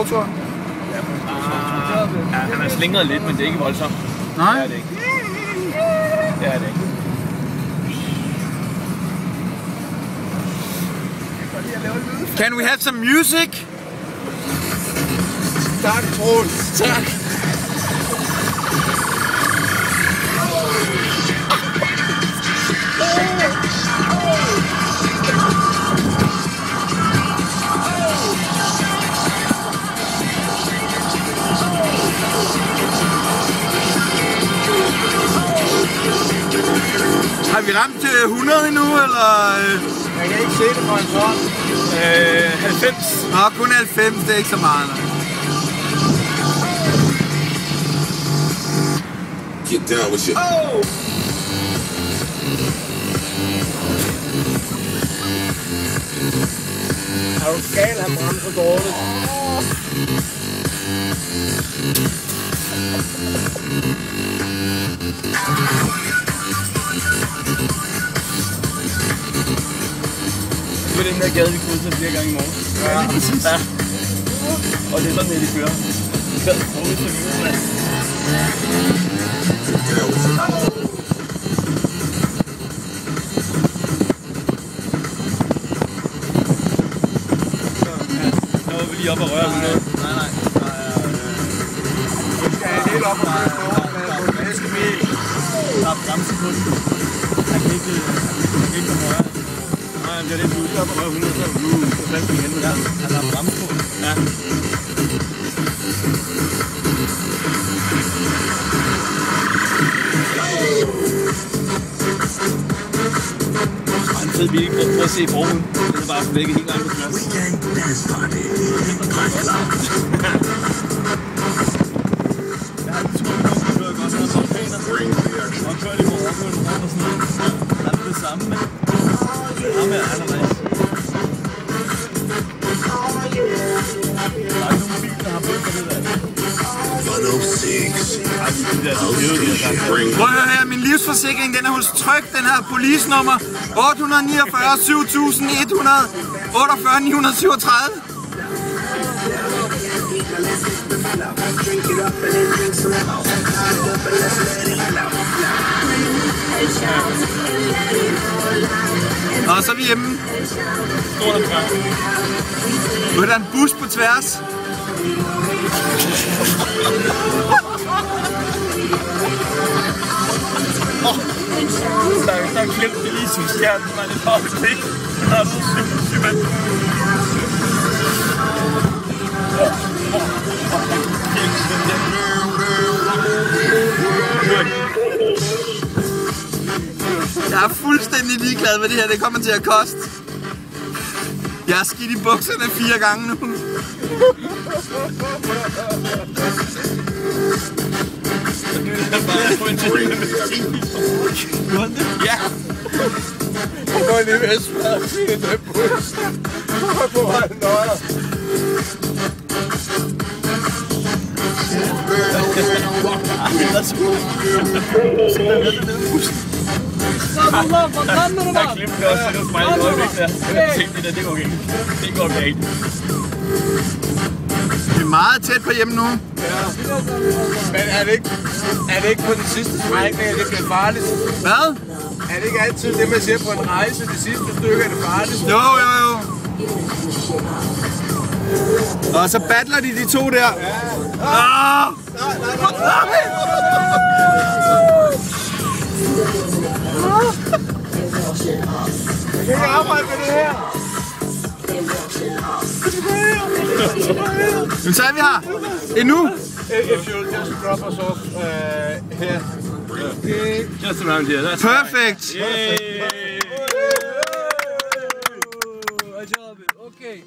motor? Ja, han er slingret lidt, men det er ikke voldsomt. Nej? Det er det ikke. Det er det ikke. Can we have some music? Tak, Troels. Tak. Har vi ramt 100 endnu, eller? Jeg kan ikke se det på en hånd. 90. Nå, kun 90, det er ikke så meget. Get down with your... Oh! Er du gal, han bremser dårligt? Det er den der gade, vi krydser flere gange i morgen. Ja, præcis. Ja. Og det er sådan, at de kører. Gad krydser videre, mand. Nu er vi lige oppe og røre med noget. Nej. Du skal have helt op og røre på næstemil. Der er bremse på den. Han kan ikke komme røre. Nej, det er det, du er oppe og røre 100, så fast vi hen med den. Han har bremse på den. Ja. En fed bil. Prøv at se formen. Den er bare vækket helt langt på plads. Jeg har altid troet, at du kører godt, når der er pæner. Og kører lidt over, kører lidt rundt og sådan noget. Der er det samme, men ham er anderledes. Der er ikke nogen bil, der har brug for det der. 106. Prøv at høre her, min livsforsikring, den er hos Tryg, den har policenummer 849 7100 48 937. Og så er vi hjemme. Nu er der en bus på tværs. Der glemte det lige som stjernen, det var lidt højt, ikke? Der er noget sygt, mand. Jeg er fuldstændig ligeglad, hvad det her det kommer til at koste. Jeg har skidt i bukserne 4 gange nu. Ja! Jeg går lige ved at smadre i den bus. Og på vej nøjer. Jeg glemte også, at du smejlede et øjeblik der. Jeg tænkte, det går galt. Det går galt. Vi er meget tæt på hjemme nu. Ja. Men er det ikke på den sidste strækning, at det bliver farligt? Hvad? Er det ikke altid det, man siger på en rejse, det sidste stykke er det farligt? Jo. Og så battler de to der. Ja. Ah! Jeg kan ikke arbejde med det her. Men så er vi her. Endnu. If you'll just drop us off here. Just around here. That's Perfect. Yay! I love it. Okay.